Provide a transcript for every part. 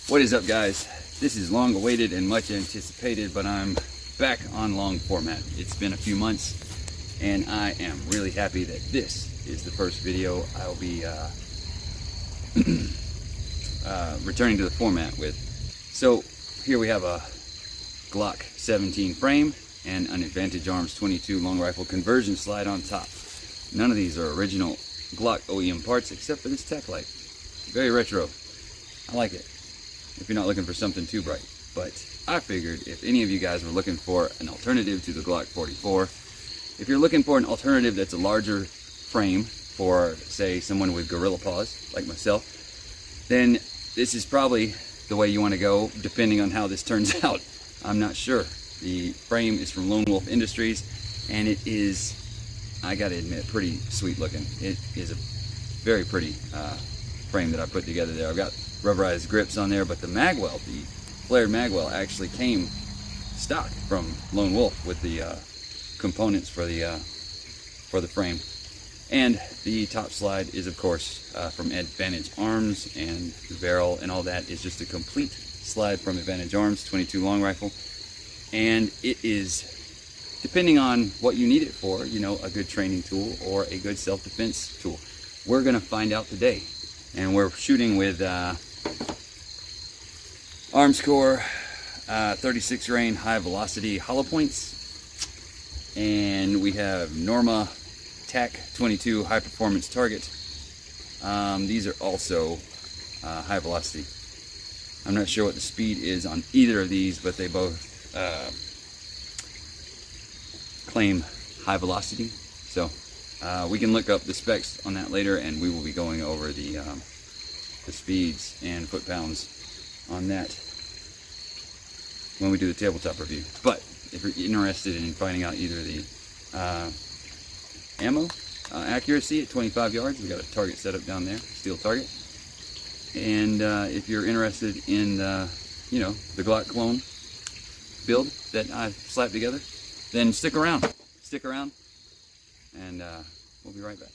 What is up, guys? This is long awaited and much anticipated, but I'm back on long format. It's been a few months and I am really happy that this is the first video I'll be returning to the format with. So here we have a Glock 17 frame and an Advantage Arms 22 long rifle conversion slide on top. None of these are original Glock OEM parts except for this tech light. Very retro. I like it, if you're not looking for something too bright. But I figured if any of you guys were looking for an alternative to the Glock 44, if you're looking for an alternative that's a larger frame for, say, someone with gorilla paws like myself, then this is probably the way you want to go, depending on how this turns out. I'm not sure. The frame is from Lonewolf Industries, and it is, I gotta admit, pretty sweet looking. It is a very pretty frame that I put together there. I've got rubberized grips on there, but the magwell, the flared magwell, actually came stock from Lonewolf with the components for the frame. And the top slide is, of course, from Advantage Arms, and the barrel and all that is just a complete slide from Advantage Arms 22 long rifle. And it is, depending on what you need it for, you know, a good training tool or a good self-defense tool. We're gonna find out today. And we're shooting with Armscore 36 grain high velocity hollow points, and we have Norma TAC 22 high performance target. These are also high velocity. I'm not sure what the speed is on either of these, but they both claim high velocity. So we can look up the specs on that later, and we will be going over the speeds and foot-pounds on that when we do the tabletop review. But if you're interested in finding out either the ammo accuracy at 25 yards, we got a target set up down there, steel target. And if you're interested in you know, the Glock clone build that I've slapped together, then stick around, and we'll be right back.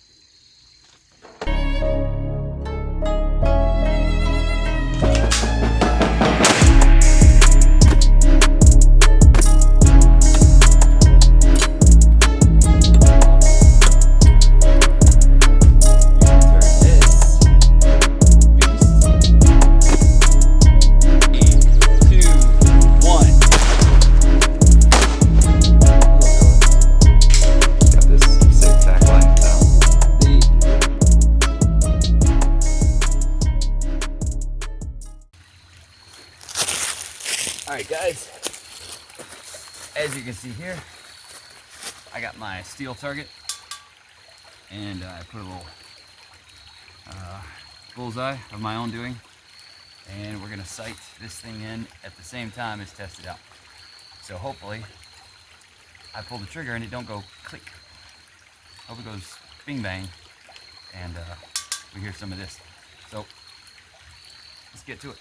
Alright guys, as you can see here, I got my steel target, and I put a little bullseye of my own doing, and we're going to sight this thing in at the same time as test it out. So hopefully I pull the trigger and it don't go click. Hope it goes bing bang, and we hear some of this. So let's get to it.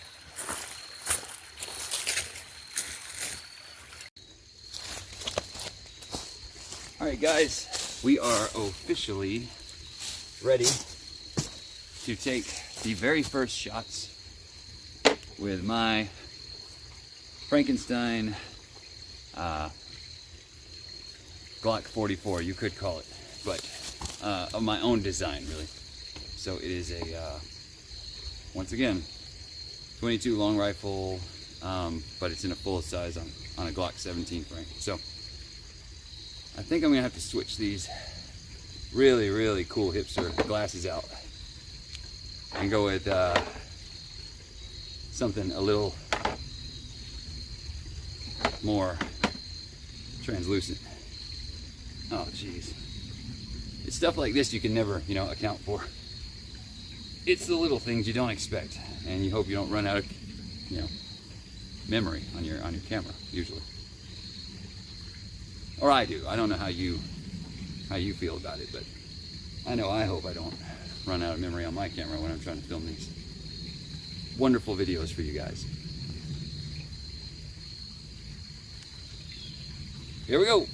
Alright guys, we are officially ready to take the very first shots with my Frankenstein Glock 44, you could call it, but of my own design, really. So it is a, once again, 22 long rifle, but it's in a full size on a Glock 17 frame. So I think I'm gonna have to switch these really, really cool hipster glasses out and go with something a little more translucent. Oh geez, it's stuff like this you can never, you know, account for. It's the little things you don't expect, and you hope you don't run out of, you know, memory on your camera usually. Or I do. I don't know how you feel about it, but I know I hope I don't run out of memory on my camera when I'm trying to film these wonderful videos for you guys. Here we go.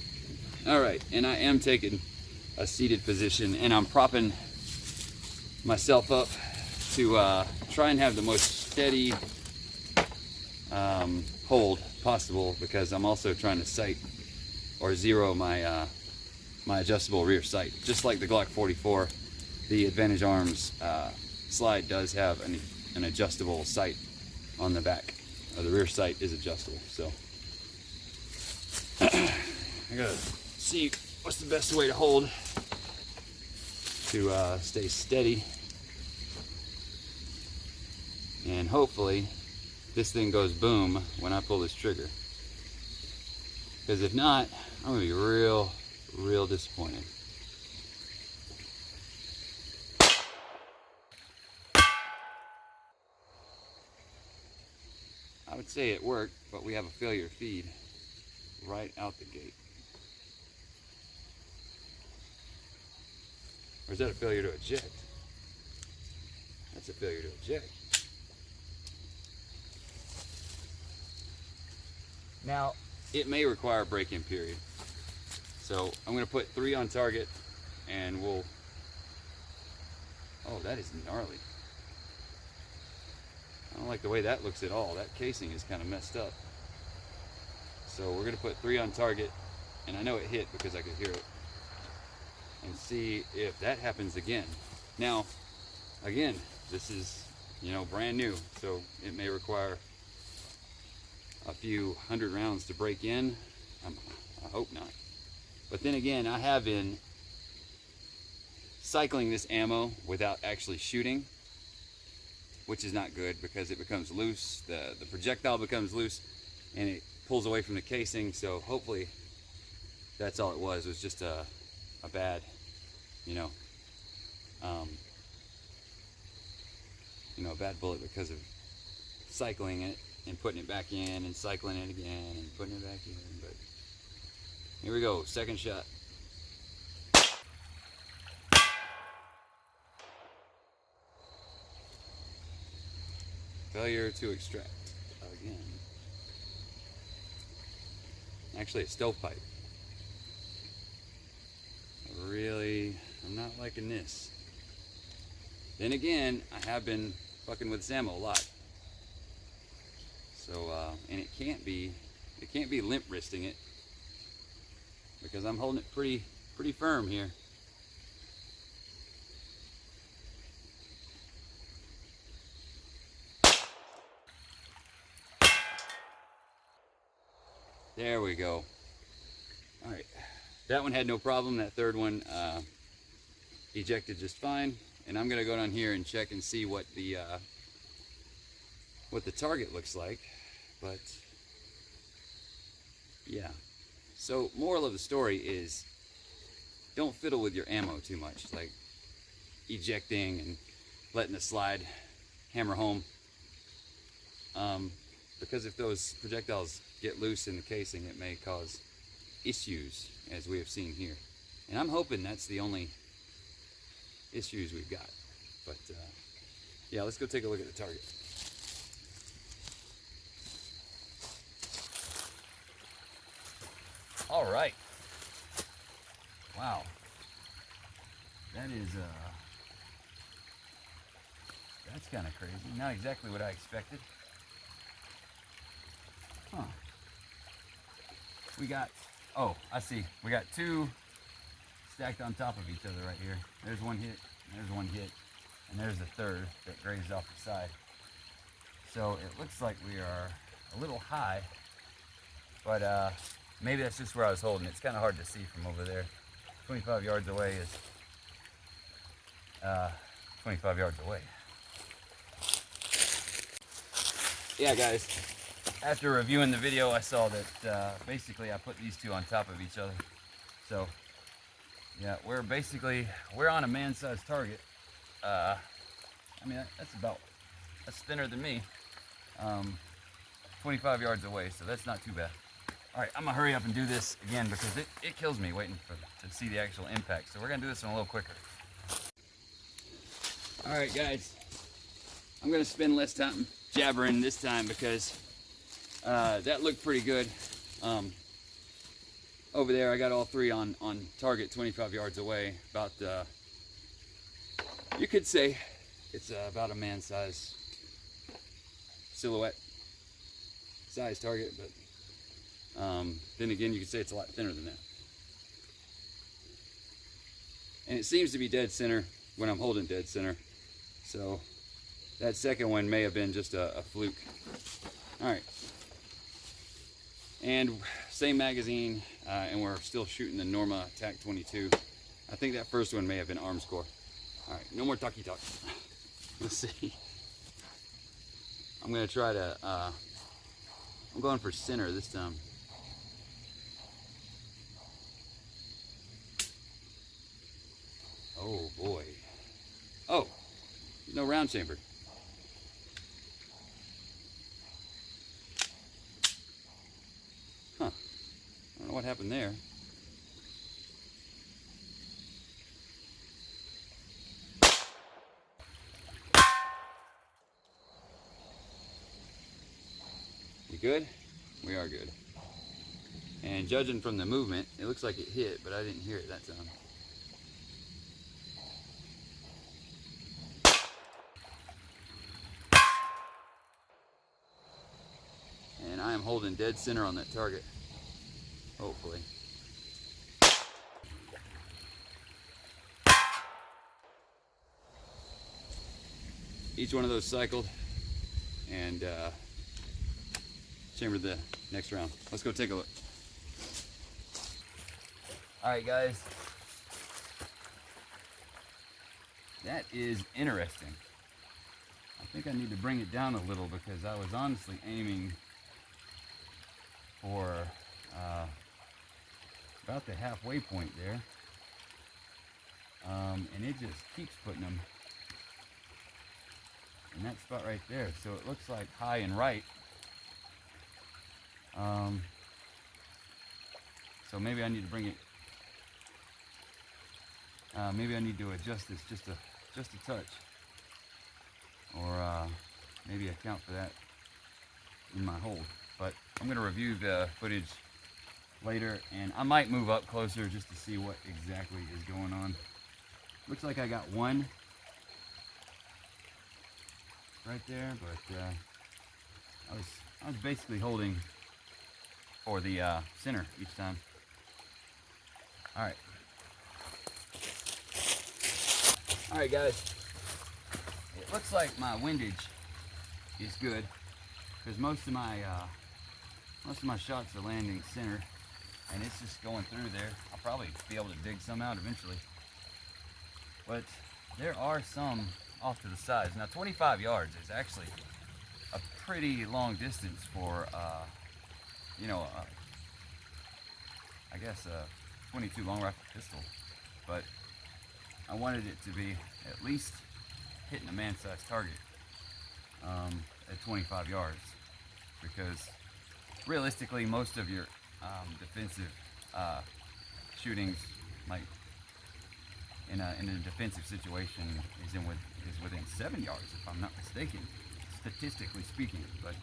All right, and I am taking a seated position, and I'm propping myself up to try and have the most steady hold possible, because I'm also trying to sight or zero my my adjustable rear sight. Just like the Glock 44, the Advantage Arms slide does have an adjustable sight on the back. The rear sight is adjustable. So I gotta see what's the best way to hold to stay steady, and hopefully this thing goes boom when I pull this trigger, because if not, I'm gonna be real disappointed. I would say it worked, but we have a failure feed right out the gate. Or is that a failure to eject? That's a failure to eject. Now, it may require a break-in period. So I'm going to put 3 on target, and we'll... Oh, that is gnarly. I don't like the way that looks at all. That casing is kind of messed up. So we're going to put 3 on target, and I know it hit because I could hear it, and see if that happens again. Now, again, this is, you know, brand new, so it may require a few 100 rounds to break in. I hope not. But then again, I have been cycling this ammo without actually shooting, which is not good because it becomes loose. The projectile becomes loose and it pulls away from the casing. So hopefully that's all it was just a bad, a bad bullet because of cycling it and putting it back in and cycling it again and putting it back in. But here we go, second shot. Failure to extract again. Actually, a stovepipe. I'm not liking this. Then again, I have been fucking with this ammo a lot. So, and it can't be limp wristing it, because I'm holding it pretty firm here. There we go. All right, that one had no problem. That third one ejected just fine. And I'm gonna go down here and check and see what the target looks like. But yeah. So moral of the story is, don't fiddle with your ammo too much, like ejecting and letting the slide hammer home. Because if those projectiles get loose in the casing, it may cause issues, as we have seen here. And I'm hoping that's the only issues we've got. But yeah, let's go take a look at the target. All right. Wow. That is that's kind of crazy. Not exactly what I expected. Huh. We got, oh, I see. We got 2 stacked on top of each other right here. There's one hit, and there's one hit, and there's the third that grazed off the side. So it looks like we are a little high, but maybe that's just where I was holding. It's kind of hard to see from over there. 25 yards away is 25 yards away. Yeah, guys. After reviewing the video, I saw that basically I put these 2 on top of each other. So yeah, we're on a man-sized target. I mean, that's thinner than me. 25 yards away, so that's not too bad. All right, I'm gonna hurry up and do this again because it kills me waiting to see the actual impact. So we're gonna do this one a little quicker. All right, guys, I'm gonna spend less time jabbering this time because that looked pretty good. Over there, I got all 3 on target 25 yards away. About, you could say it's about a man-size silhouette. size target, but then again, you could say it's a lot thinner than that. And it seems to be dead center when I'm holding dead center. So that second one may have been just a fluke. All right. And same magazine, and we're still shooting the Norma TAC 22. I think that first one may have been arms core. All right, no more talky talk. Let's see. I'm gonna try to, I'm going for center this time. Oh boy. Oh, no round chamber. Huh. I don't know what happened there. We good? We are good. And judging from the movement, it looks like it hit, but I didn't hear it that time. And I am holding dead center on that target, hopefully. Each one of those cycled, and chambered the next round. Let's go take a look. All right, guys. That is interesting. I think I need to bring it down a little because I was honestly aiming for about the halfway point there. And it just keeps putting them in that spot right there. So it looks like high and right. So maybe I need to bring it, maybe I need to adjust this just a touch, or maybe account for that in my hold. But I'm going to review the footage later, and I might move up closer just to see what exactly is going on. Looks like I got one right there, but I was basically holding for the center each time. All right. All right, guys. It looks like my windage is good because most of my shots are landing center, and it's just going through there. I'll probably be able to dig some out eventually, but there are some off to the sides. Now 25 yards is actually a pretty long distance for you know, I guess a 22 long rifle pistol, but I wanted it to be at least hitting a man-sized target at 25 yards, because realistically most of your defensive shootings, like in a defensive situation, is within 7 yards, if I'm not mistaken, statistically speaking. But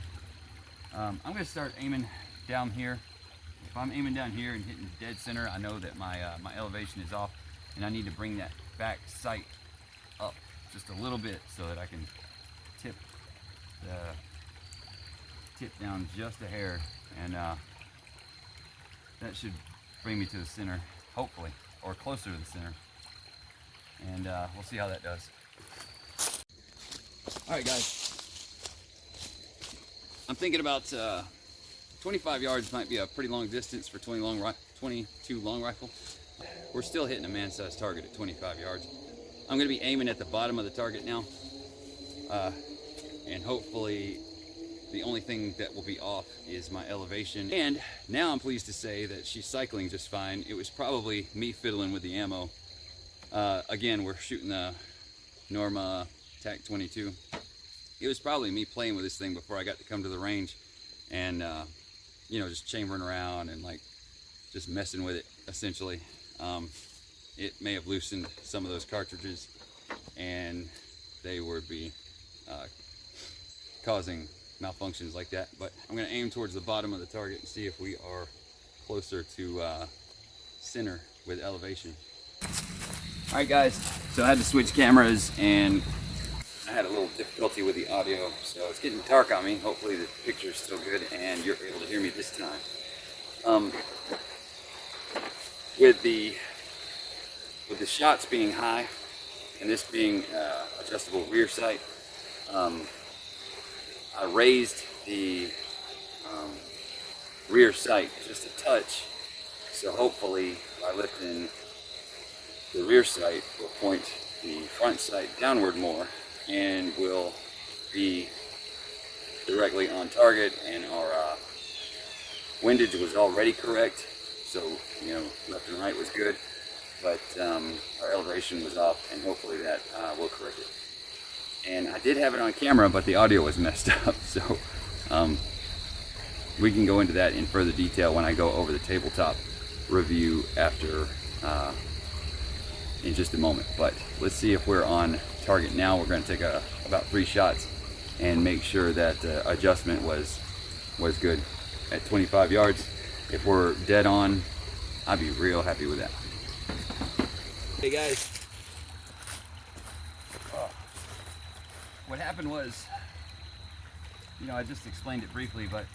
I'm going to start aiming down here. If I'm aiming down here and hitting dead center, I know that my my elevation is off, and I need to bring that back sight up just a little bit so that I can tip down just a hair, and that should bring me to the center, hopefully, or closer to the center. And we'll see how that does. All right, guys. I'm thinking about 25 yards might be a pretty long distance for 22 long rifle. We're still hitting a man-sized target at 25 yards. I'm going to be aiming at the bottom of the target now, and hopefully the only thing that will be off is my elevation. And now I'm pleased to say that she's cycling just fine. It was probably me fiddling with the ammo. Again, we're shooting the Norma TAC 22. It was probably me playing with this thing before I got to come to the range, and you know, just chambering around and like just messing with it essentially. It may have loosened some of those cartridges, and they would be causing malfunctions like that. But I'm going to aim towards the bottom of the target and see if we are closer to center with elevation. All right, guys, so I had to switch cameras, and I had a little difficulty with the audio, so it's getting dark on me. Hopefully the picture is still good and you're able to hear me this time. With the shots being high and this being adjustable rear sight, I raised the rear sight just a touch, so hopefully by lifting the rear sight will point the front sight downward more and will be directly on target, and our windage was already correct, so you know, left and right was good, but our elevation was off, and hopefully that will correct it. And I did have it on camera, but the audio was messed up, so we can go into that in further detail when I go over the tabletop review after in just a moment. But let's see if we're on target now. We're going to take about 3 shots and make sure that adjustment was good at 25 yards. If we're dead on, I'd be real happy with that. Hey guys, what happened was, you know, I just explained it briefly, but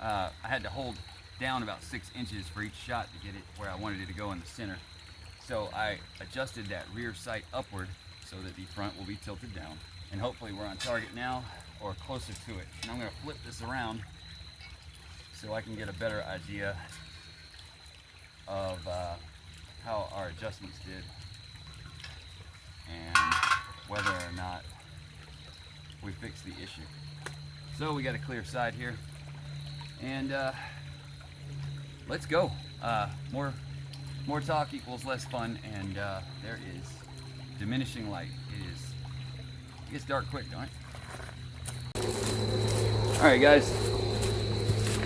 I had to hold down about 6 inches for each shot to get it where I wanted it to go in the center. So I adjusted that rear sight upward so that the front will be tilted down, and hopefully we're on target now or closer to it. And I'm going to flip this around so I can get a better idea of how our adjustments did and whether or not we fixed the issue. So we got a clear side here, and let's go. More talk equals less fun, and there is diminishing light. It gets dark quick, don't it? All right, guys,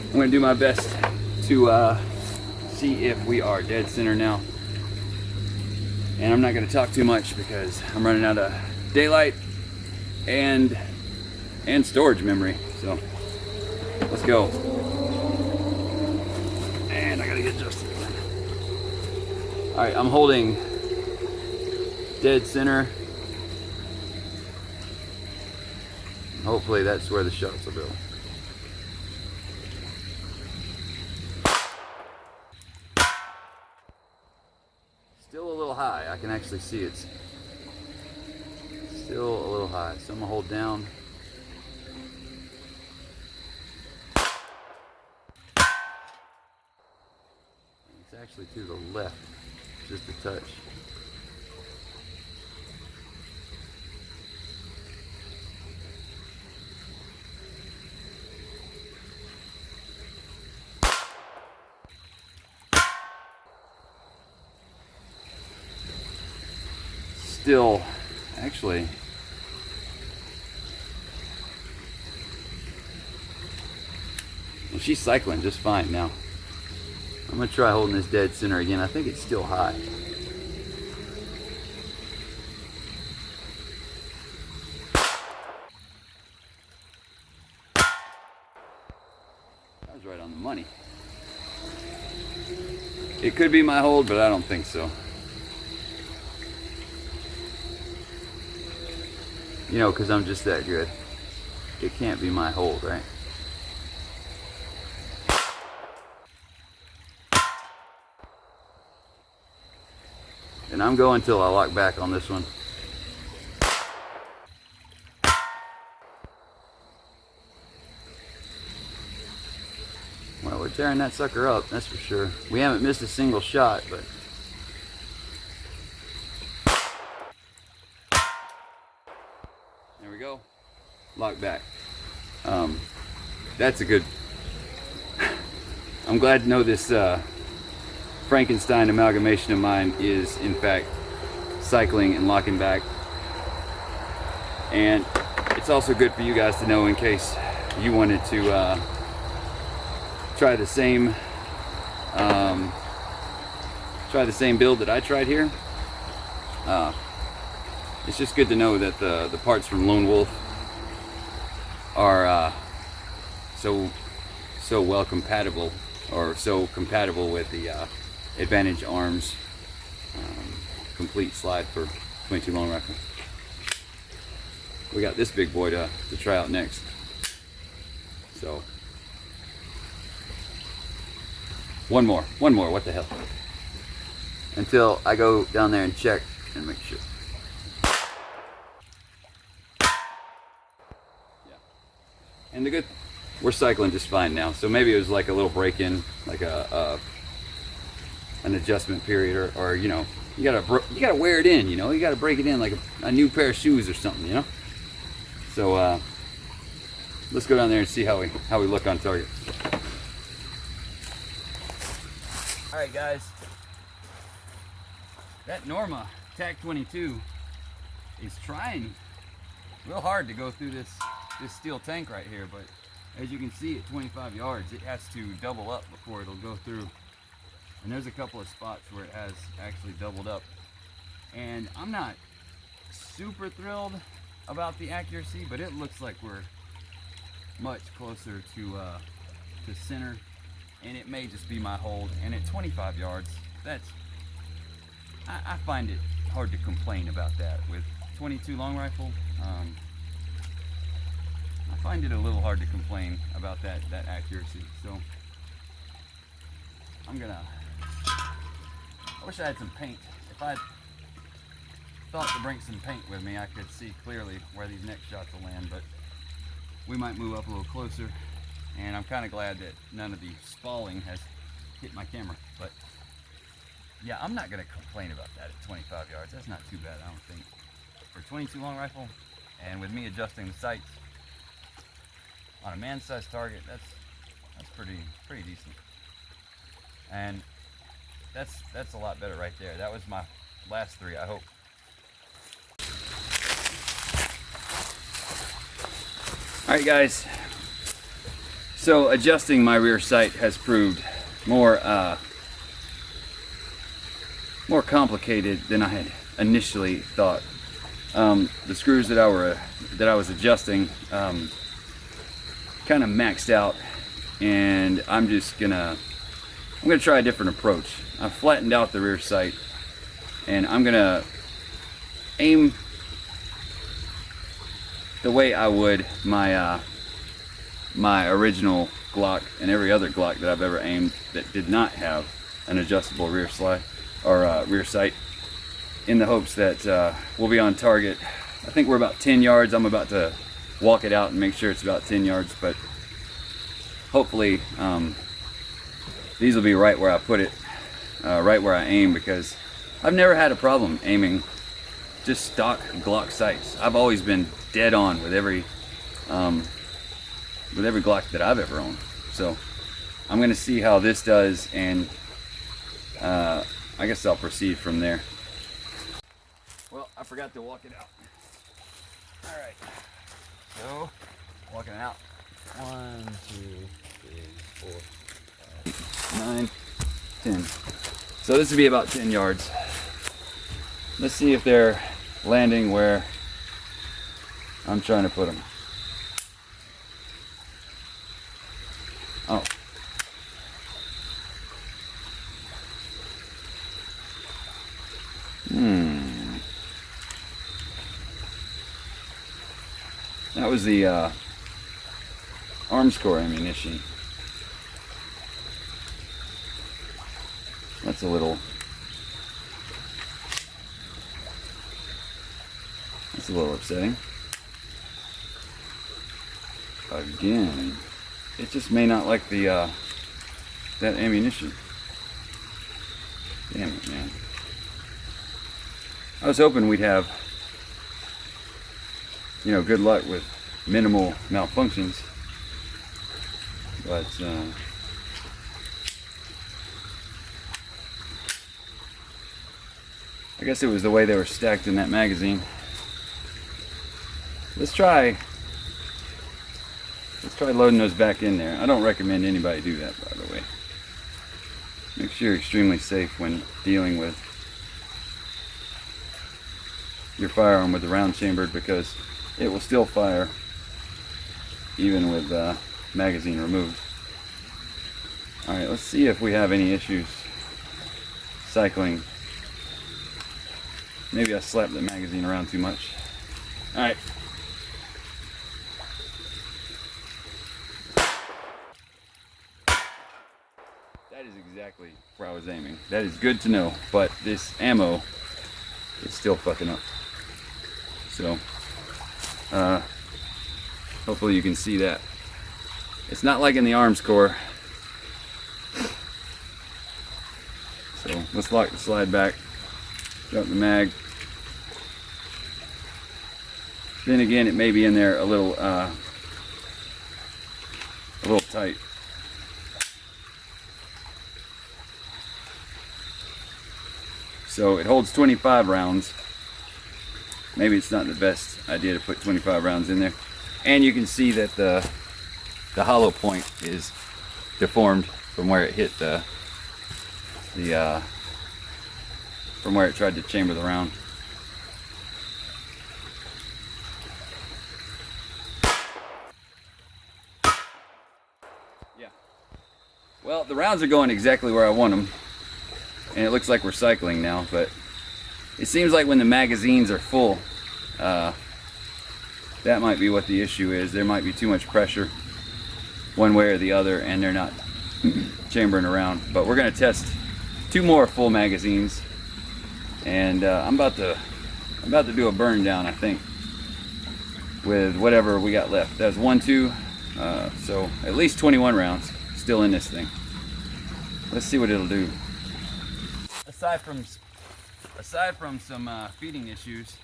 I'm gonna do my best to see if we are dead center now, and I'm not gonna talk too much because I'm running out of daylight and storage memory. So let's go. And I gotta get adjusted. All right, I'm holding dead center. Hopefully that's where the shots will go. Still a little high. I can actually see it's still a little high. So I'm gonna hold down. It's actually to the left, just a touch. Still, actually, and she's cycling just fine now. I'm gonna try holding this dead center again. I think it's still high. That was right on the money. It could be my hold, but I don't think so. You know, because I'm just that good. It can't be my hold, right? And I'm going till I lock back on this one. Well, we're tearing that sucker up, that's for sure. We haven't missed a single shot, but there we go. Lock back. That's a good. I'm glad to know this Frankenstein amalgamation of mine is in fact cycling and locking back. And it's also good for you guys to know in case you wanted to try the same build that I tried here. It's just good to know that the parts from Lonewolf are so well compatible, or so compatible with the Advantage Arms complete slide for 22 long rifle. we got this big boy to try out next. So one more, what the hell? Until I go down there and check and make sure. Yeah. And the good, we're cycling just fine now. So maybe it was like a little break-in, like an adjustment period, or you know, you gotta wear it in, you know, you gotta break it in like a new pair of shoes or something, you know. So let's go down there and see how we look on target. All right, guys. That Norma TAC 22 is trying real hard to go through this steel tank right here, but as you can see at 25 yards, it has to double up before it'll go through. And there's a couple of spots where it has actually doubled up. And I'm not super thrilled about the accuracy, but it looks like we're much closer to center, and it may just be my hold. And at 25 yards, I find it hard to complain about that. With 22 long rifle, I find it a little hard to complain about that accuracy. So I wish I had some paint. If I thought to bring some paint with me, I could see clearly where these next shots will land, but we might move up a little closer. And I'm kind of glad that none of the spalling has hit my camera. But yeah, I'm not going to complain about that at 25 yards. That's not too bad, I don't think. For 22 long rifle, and with me adjusting the sights on a man-sized target, that's pretty decent. And that's a lot better right there. That was my last three, I hope. All right, guys. So adjusting my rear sight has proved more complicated than I had initially thought. The screws that I was adjusting kind of maxed out, and I'm gonna try a different approach. I've flattened out the rear sight, and I'm gonna aim the way I would my my original Glock and every other Glock that I've ever aimed that did not have an adjustable rear slide or rear sight, in the hopes that we'll be on target. I think we're about 10 yards. I'm about to walk it out and make sure it's about 10 yards, but hopefully these will be right where I put it, right where I aim, because I've never had a problem aiming just stock Glock sights. I've always been dead on with every Glock that I've ever owned. So I'm gonna see how this does, and I guess I'll proceed from there. Well, I forgot to walk it out. All right, so walking it out. 1, 2, 3, 4, 5, 9, 10. So this would be about 10 yards. Let's see if they're landing where I'm trying to put them. Oh. That was the arms core ammunition. That's a little upsetting. Again, it just may not like the that ammunition. Damn it, man. I was hoping we'd have, you know, good luck with minimal malfunctions, but I guess it was the way they were stacked in that magazine. Let's try loading those back in there. I don't recommend anybody do that, by the way. Make sure you're extremely safe when dealing with your firearm with the round chambered, because it will still fire even with magazine removed. Alright, let's see if we have any issues cycling. Maybe I slapped the magazine around too much. Alright, That is exactly where I was aiming. That is good to know, but this ammo is still fucking up. So, hopefully you can see that. It's not like in the arms core. So let's lock the slide back, drop the mag. Then again, it may be in there a little tight. So it holds 25 rounds. Maybe it's not the best idea to put 25 rounds in there. And you can see that the hollow point is deformed from where it hit from where it tried to chamber the round. Yeah. Well, the rounds are going exactly where I want them. And it looks like we're cycling now, but it seems like when the magazines are full, that might be what the issue is. There might be too much pressure one way or the other, and they're not chambering around. But we're gonna test 2 more full magazines, and I'm about to do a burn down, I think, with whatever we got left. That's 1, 2, so at least 21 rounds still in this thing. Let's see what it'll do. Aside from some feeding issues,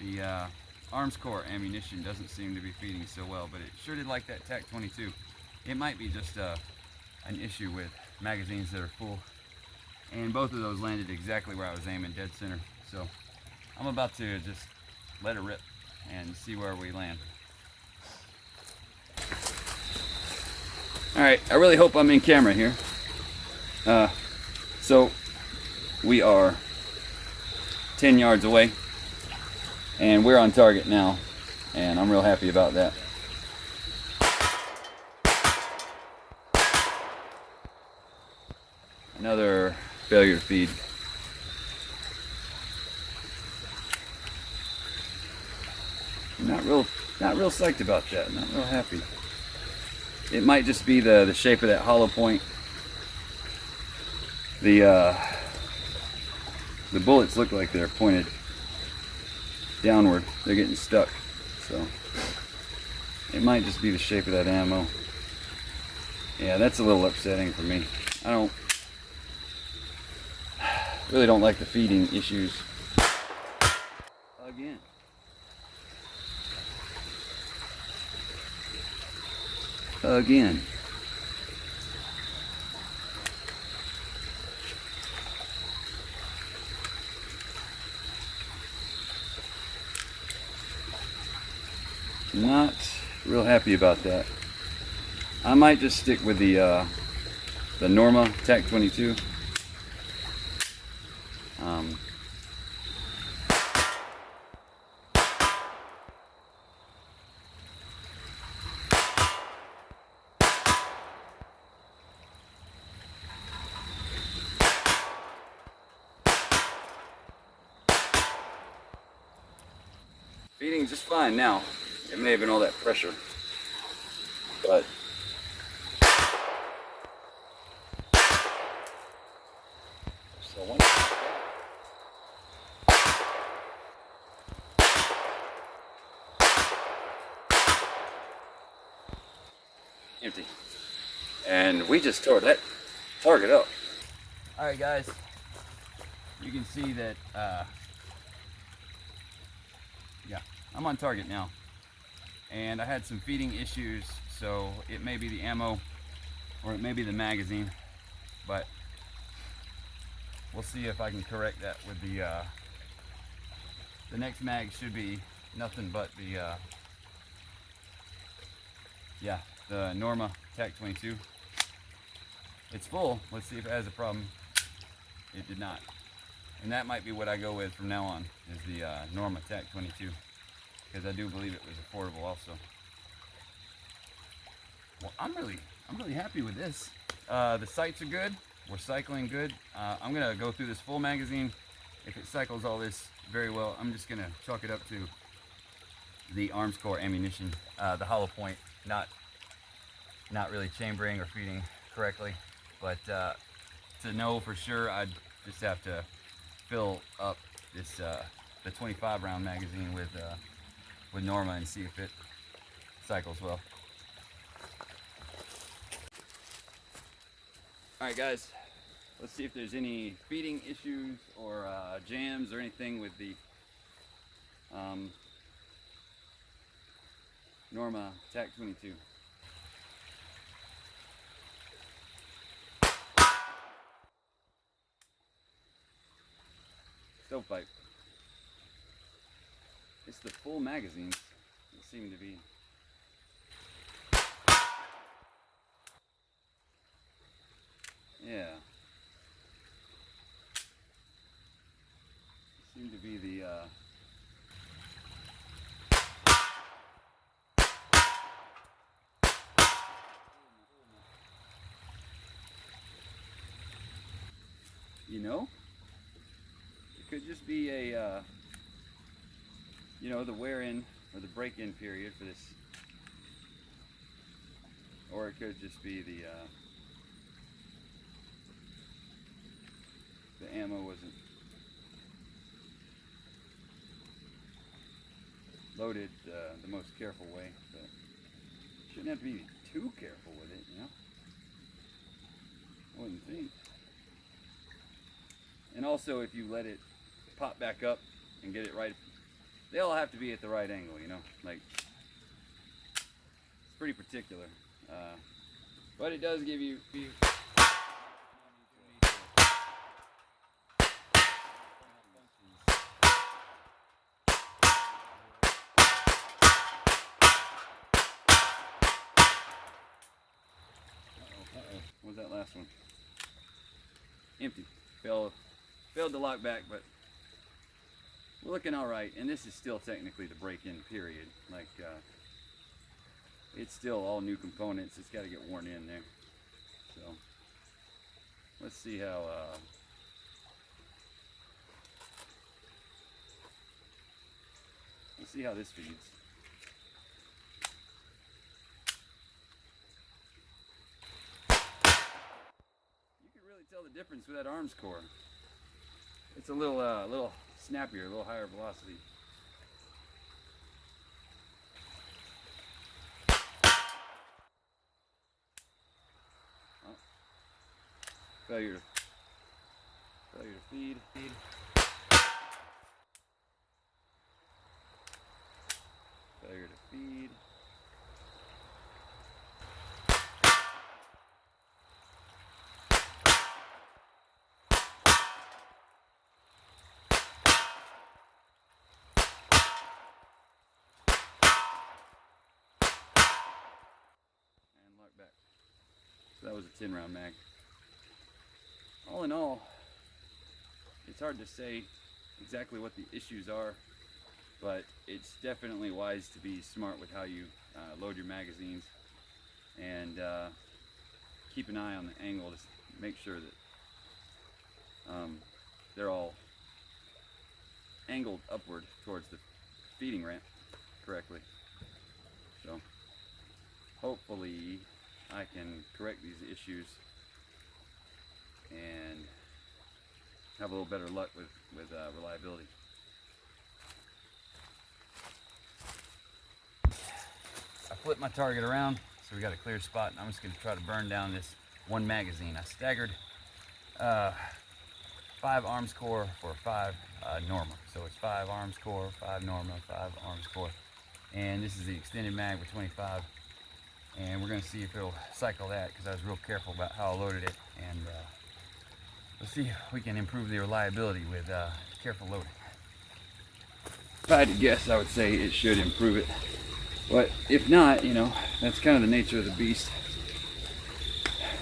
the arms core ammunition doesn't seem to be feeding so well, but it sure did like that TAC-22. It might be just an issue with magazines that are full, and both of those landed exactly where I was aiming, dead center. So I'm about to just let it rip and see where we land. Alright, I really hope I'm in camera here. So we are 10 yards away, and we're on target now, and I'm real happy about that. Another failure to feed. Not real psyched about that. Not real happy. It might just be the shape of that hollow point. The bullets look like they're pointed downward. They're getting stuck. So it might just be the shape of that ammo. Yeah, that's a little upsetting for me. I really don't like the feeding issues. Again. Again. Not real happy about that. I might just stick with the Norma TAC-22. Feeding just fine now. It may have been all that pressure, but so one. Empty, and we just tore that target up. All right, guys, you can see that. Yeah, I'm on target now. And I had some feeding issues, so it may be the ammo or it may be the magazine, but we'll see if I can correct that with the next mag. Should be nothing but the Norma TAC-22. It's full. Let's see if it has a problem. It did not, and that might be what I go with from now on, is the Norma TAC-22. Because I do believe it was affordable also. Well, I'm really happy with this. The sights are good. We're cycling good. I'm gonna go through this full magazine. If it cycles all this very well, I'm just gonna chalk it up to the arms core ammunition, the hollow point not really chambering or feeding correctly, but to know for sure, I'd just have to fill up this the 25 round magazine with Norma and see if it cycles well. All right, guys, let's see if there's any feeding issues or jams or anything with the Norma TAC 22. Stovepipe. It's the full magazines that seem to be. Yeah. Seem to be the you know, it could just be a you know, the wear in or the break in period for this, or it could just be the ammo wasn't loaded the most careful way, but shouldn't have to be too careful with it, you know. I wouldn't think. And also, if you let it pop back up and get it right, they all have to be at the right angle, you know. Like, it's pretty particular, but it does give you. What was that last one? Empty. Failed to lock back, but we're looking all right. And this is still technically the break-in period. Like, it's still all new components. It's got to get worn in there. So let's see how. Let's see how this feeds. Tell the difference with that arms core. It's a little snappier, a little higher velocity. Oh. Failure to feed. Failure to feed. Back. So that was a 10 round mag. All in all, it's hard to say exactly what the issues are, but it's definitely wise to be smart with how you load your magazines, and keep an eye on the angle to make sure that they're all angled upward towards the feeding ramp correctly. So hopefully I can correct these issues and have a little better luck with reliability. I flipped my target around, so we got a clear spot, and I'm just going to try to burn down this one magazine. I staggered 5 arms core for 5 Norma. So it's 5 arms core, 5 Norma, 5 arms core. And this is the extended mag with 25. And we're going to see if it'll cycle that, because I was real careful about how I loaded it. And let's see if we can improve the reliability with careful loading. If I had to guess, I would say it should improve it. But if not, you know, that's kind of the nature of the beast.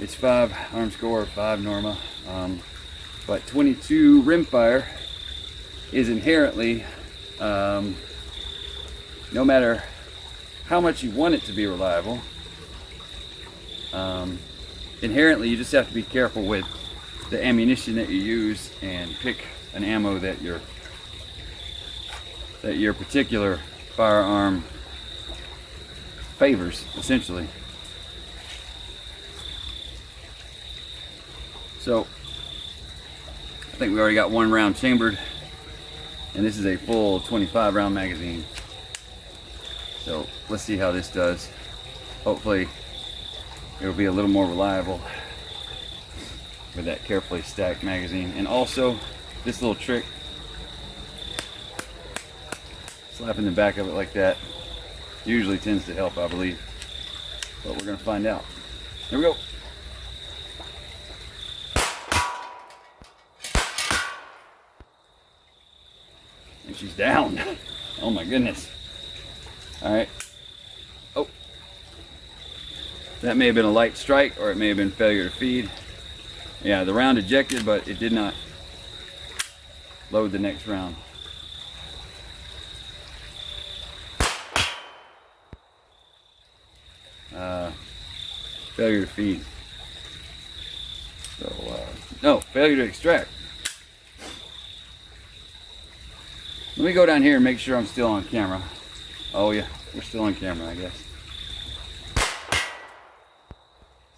It's 5 arms core, 5 Norma. But 22 rimfire is inherently, no matter how much you want it to be reliable, inherently you just have to be careful with the ammunition that you use and pick an ammo that your particular firearm favors, essentially. So I think we already got one round chambered, and this is a full 25 round magazine. So let's see how this does. Hopefully it'll be a little more reliable with that carefully stacked magazine. And also this little trick, slapping the back of it like that, usually tends to help, I believe. But we're gonna find out. Here we go. And she's down. Oh my goodness. All right. Oh, that may have been a light strike, or it may have been failure to feed. Yeah, the round ejected, but it did not load the next round. Failure to feed. So, no, failure to extract. Let me go down here and make sure I'm still on camera. Oh yeah, we're still on camera, I guess.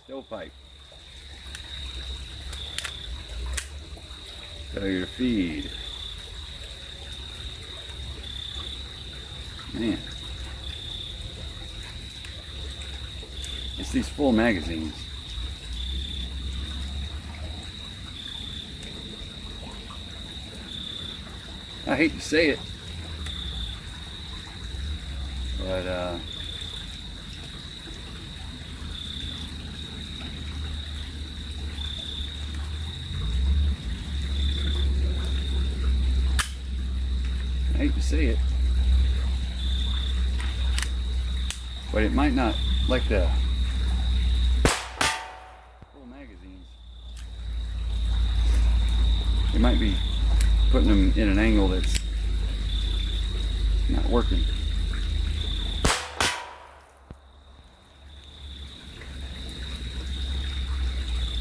Stovepipe. Failure to feed. Man. It's these full magazines. I hate to say it, but I hate to say it, but it might not like the full magazines. It might be putting them in an angle that's not working.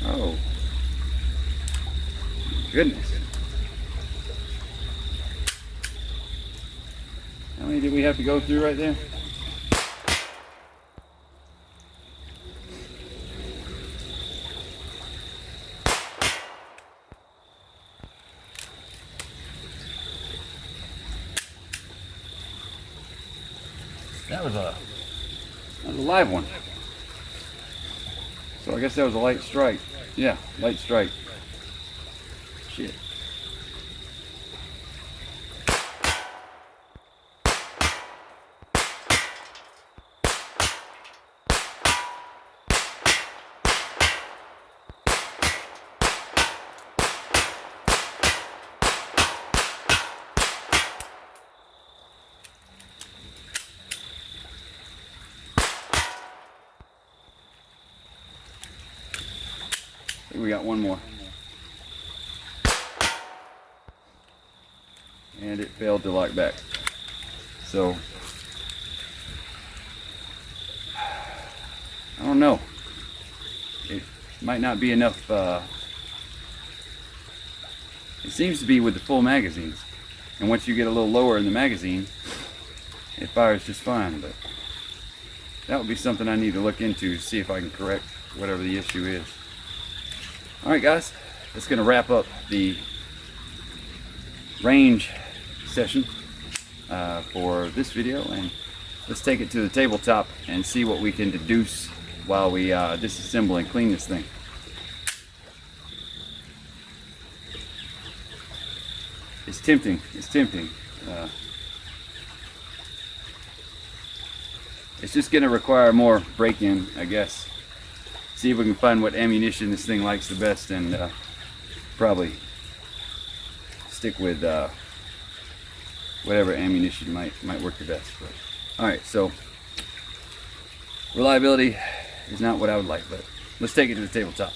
Oh, goodness. How many did we have to go through right there? That was a live one. So I guess that was a light strike. Yeah, light strike. Shit. We got one more. And it failed to lock back. So, I don't know. It might not be enough. It seems to be with the full magazines. And once you get a little lower in the magazine, it fires just fine. But that would be something I need to look into to see if I can correct whatever the issue is. Alright guys, that's going to wrap up the range session for this video, and let's take it to the tabletop and see what we can deduce while we disassemble and clean this thing. It's tempting, it's tempting. It's just going to require more break-in, I guess. See if we can find what ammunition this thing likes the best, and probably stick with whatever ammunition might work the best. Alright, so reliability is not what I would like, but let's take it to the tabletop.